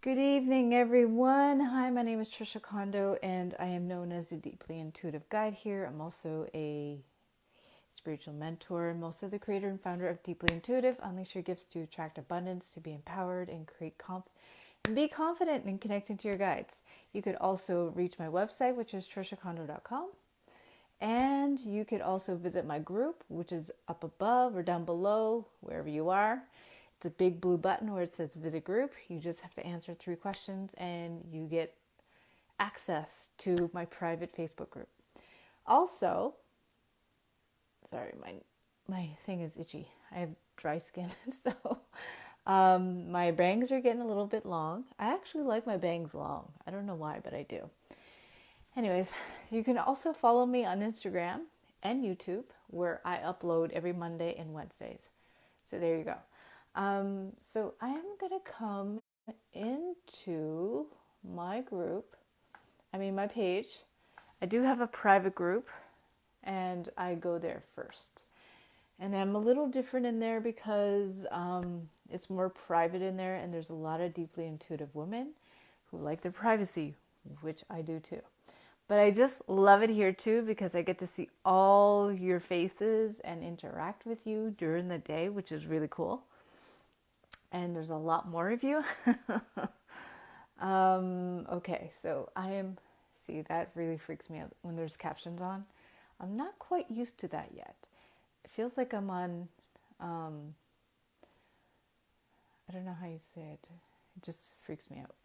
Good evening, everyone. Hi, my name is Trishacondo, and I am known as a deeply intuitive guide here. I'm also a spiritual mentor. I'm also the creator and founder of Deeply Intuitive. Unleash your gifts to attract abundance, to be empowered, and and be confident in connecting to your guides. You could also reach my website, which is trishacondo.com. And you could also visit my group, which is up above or down below, wherever you are. It's a big blue button where it says visit group. You just have to answer 3 questions and you get access to my private Facebook group. Also, sorry, my thing is itchy. I have dry skin, so my bangs are getting a little bit long. I actually like my bangs long. I don't know why, but I do. Anyways, you can also follow me on Instagram and YouTube, where I upload every Monday and Wednesdays. So there you go. So I am going to come into my my page. I do have a private group, and I go there first. And I'm a little different in there because it's more private in there, and there's a lot of deeply intuitive women who like their privacy, which I do too. But I just love it here too because I get to see all your faces and interact with you during the day, which is really cool. And there's a lot more of you. Okay, so see, that really freaks me out when there's captions on. I'm not quite used to that yet. It feels like I'm on, I don't know how you say it. It just freaks me out.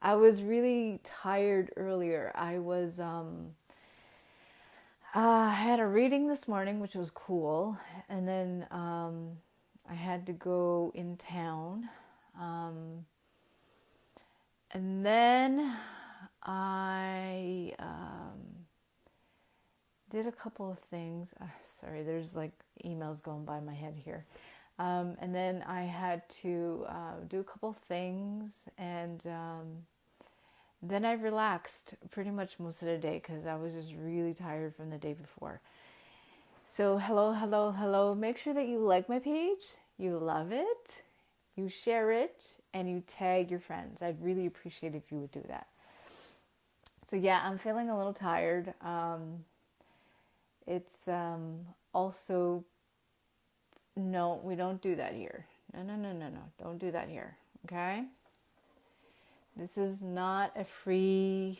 I was really tired earlier. I had a reading this morning, which was cool. And then I had to go in town. And then I did a couple of things. Sorry, there's like emails going by my head here. And then I had to do a couple of things, and then I relaxed pretty much most of the day because I was just really tired from the day before. So hello, hello, hello. Make sure that you like my page, you love it, you share it, and you tag your friends. I'd really appreciate if you would do that. So yeah, I'm feeling a little tired. It's also, no, we don't do that here. No. Don't do that here. Okay? This is not a free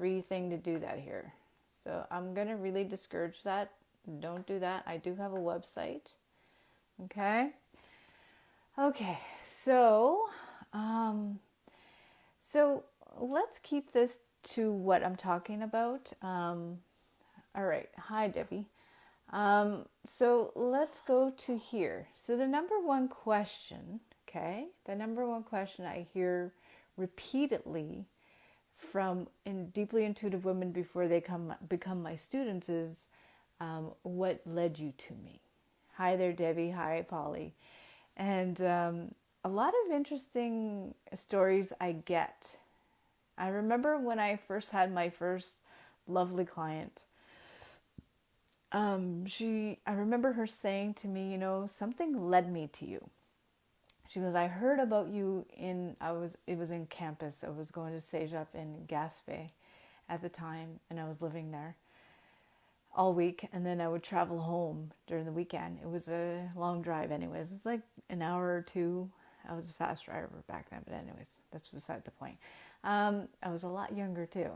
thing to do that here. So I'm going to really discourage that. Don't do that. I do have a website. Okay? Okay. So let's keep this to what I'm talking about. All right. Hi, Debbie. So let's go to here. So the number one question, the number one question I hear repeatedly from deeply intuitive women before they become my students is, what led you to me? Hi there, Debbie. Hi, Polly. And a lot of interesting stories I get. I remember when I first had my first lovely client. I remember her saying to me, something led me to you. She goes, I heard about you it was in campus. I was going to Cégep in Gaspé at the time, and I was living there all week, and then I would travel home during the weekend. It was a long drive anyways. It's like an hour or two. I was a fast driver back then, but anyways, that's beside the point. I was a lot younger too.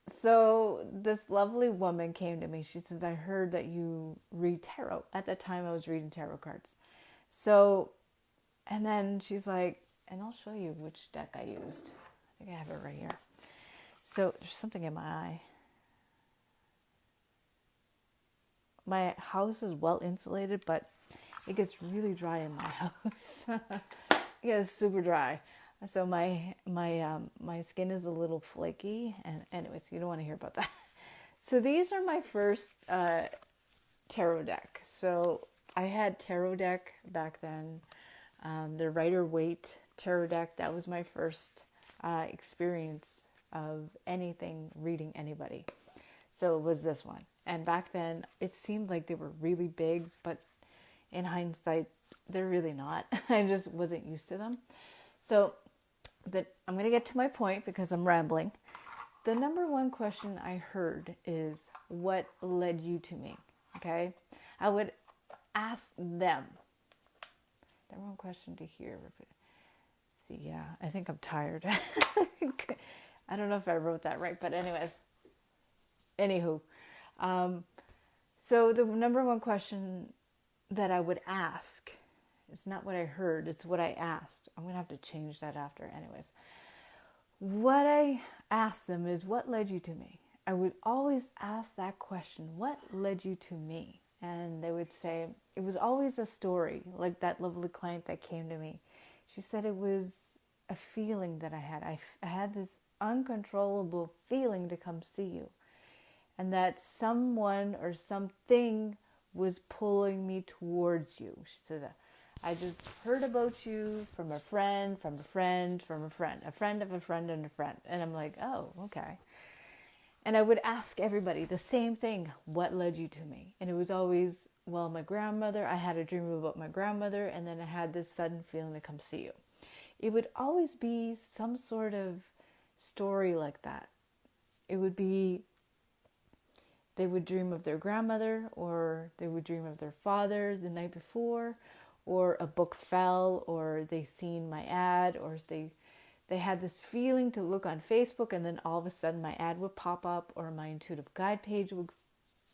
So this lovely woman came to me. She says, I heard that you read tarot. At that time, I was reading tarot cards. So, and then she's like, and I'll show you which deck I used. I think I have it right here. So there's something in my eye. My house is well insulated, but it gets really dry in my house. It gets super dry. So my skin is a little flaky, and anyways, you don't want to hear about that. So these are my first tarot deck. So I had tarot deck back then, the Rider-Waite tarot deck. That was my first experience of anything reading anybody. So it was this one. And back then, it seemed like they were really big, but In hindsight, they're really not. I just wasn't used to them. So I'm going to get to my point because I'm rambling. The number one question I heard is, what led you to me? Okay. I would ask them. Number one question to hear. See, yeah, I think I'm tired. I don't know if I wrote that right, but anywho. So the number one question that I would ask, it's not what I heard, it's what I asked. I'm going to have to change that after. Anyways, what I asked them is, what led you to me? I would always ask that question, what led you to me? And they would say, it was always a story, like that lovely client that came to me. She said it was a feeling that I had. I had this uncontrollable feeling to come see you. And that someone or something was pulling me towards you. She said, I just heard about you from a friend, from a friend, from a friend, a friend of a friend and a friend. And I'm like, oh, okay. And I would ask everybody the same thing, what led you to me? And it was always, well, my grandmother, I had a dream about my grandmother, and then I had this sudden feeling to come see you. It would always be some sort of story like that. It would be, they would dream of their grandmother, or they would dream of their father the night before, or a book fell, or they seen my ad, or they had this feeling to look on Facebook, and then all of a sudden my ad would pop up, or my intuitive guide page would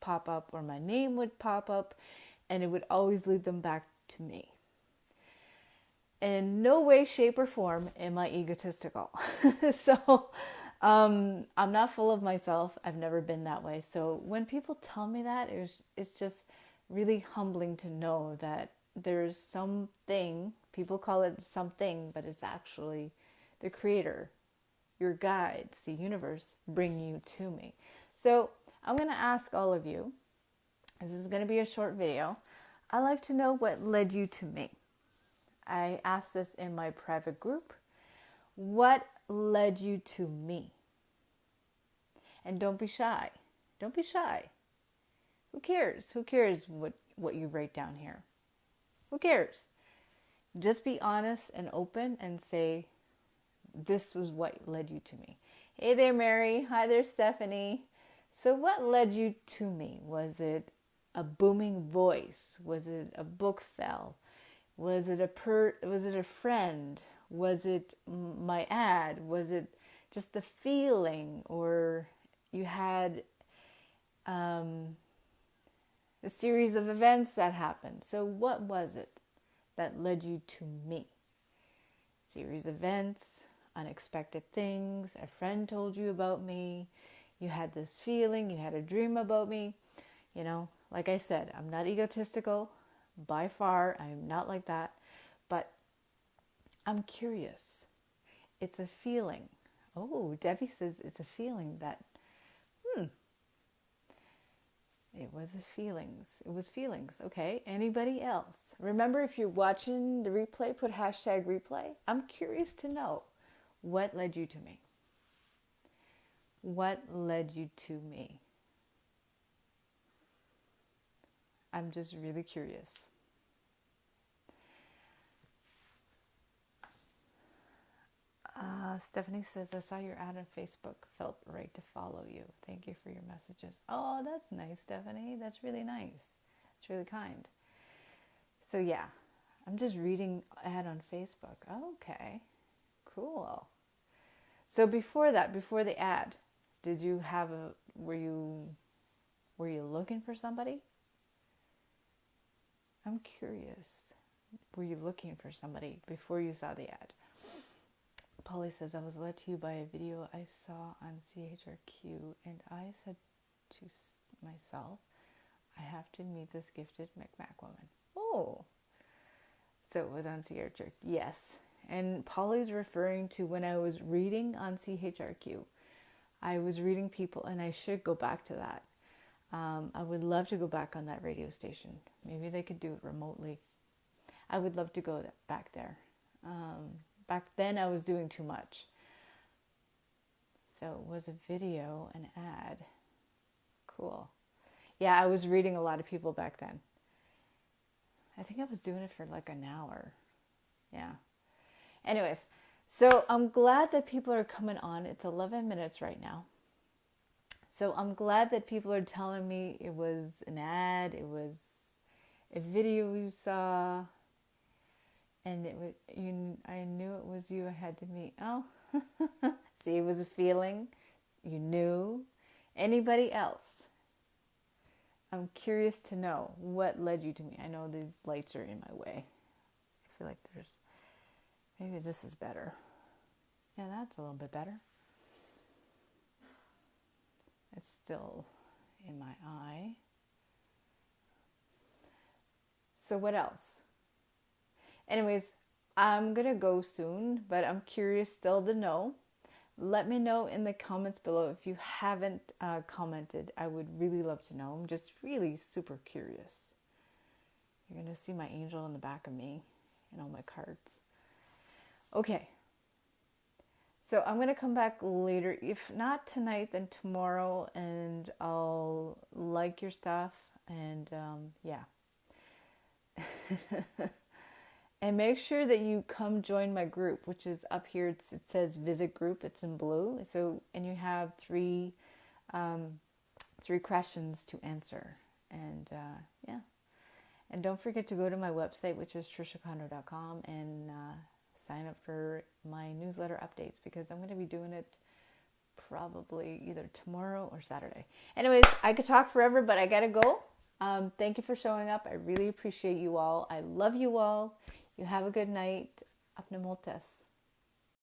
pop up, or my name would pop up, and it would always lead them back to me. In no way, shape, or form am I egotistical. So I'm not full of myself. I've never been that way. So when people tell me that, it's just really humbling to know that there's something, people call it something, but it's actually the creator, your guides, the universe, bring you to me. So I'm going to ask all of you, this is going to be a short video. I'd like to know what led you to me. I asked this in my private group. What led you to me? And don't be shy. Don't be shy. Who cares? Who cares what you write down here? Who cares? Just be honest and open and say, this was what led you to me. Hey there, Mary. Hi there, Stephanie. So what led you to me? Was it a booming voice? Was it a book fell? Was it a friend? Was it my ad? Was it just the feeling? Or you had a series of events that happened? So what was it that led you to me? Series of events, unexpected things, a friend told you about me, you had this feeling, you had a dream about me. You know, like I said, I'm not egotistical. By far, I'm not like that. But I'm curious. It's a feeling. Oh, Debbie says it's a feeling that, it was feelings. It was feelings. Okay. Anybody else? Remember, if you're watching the replay, put #replay. I'm curious to know what led you to me. What led you to me? I'm just really curious. Stephanie says, I saw your ad on Facebook. Felt right to follow you. Thank you for your messages. Oh, that's nice, Stephanie. That's really nice. It's really kind. So yeah, I'm just reading ad on Facebook. Okay, cool. So before that, before the ad, did you have were you looking for somebody? I'm curious. Were you looking for somebody before you saw the ad? Polly says, I was led to you by a video I saw on CHRQ, and I said to myself, I have to meet this gifted Micmac woman. Oh, so it was on CHRQ. Yes. And Polly's referring to when I was reading on CHRQ. I was reading people, and I should go back to that. I would love to go back on that radio station. Maybe they could do it remotely. I would love to go back there. Back then I was doing too much. So it was a video, an ad. Cool. Yeah, I was reading a lot of people back then. I think I was doing it for like an hour. Yeah. Anyways, so I'm glad that people are coming on. It's 11 minutes right now. So I'm glad that people are telling me it was an ad, it was a video you saw, and it was you. I knew it was you I had to meet. Oh, see, it was a feeling. You knew. Anybody else? I'm curious to know what led you to me. I know these lights are in my way. I feel like maybe this is better. Yeah, that's a little bit better. It's still in my eye. So what else? Anyways, I'm going to go soon, but I'm curious still to know. Let me know in the comments below if you haven't commented. I would really love to know. I'm just really super curious. You're going to see my angel in the back of me and all my cards. Okay. So I'm going to come back later. If not tonight, then tomorrow. And I'll like your stuff. And yeah. And make sure that you come join my group, which is up here. It says visit group. It's in blue. So, and you have three questions to answer. And yeah. And don't forget to go to my website, which is trishacondo.com, and sign up for my newsletter updates, because I'm going to be doing it probably either tomorrow or Saturday. Anyways, I could talk forever, but I got to go. Thank you for showing up. I really appreciate you all. I love you all. You have a good night. Apne multes.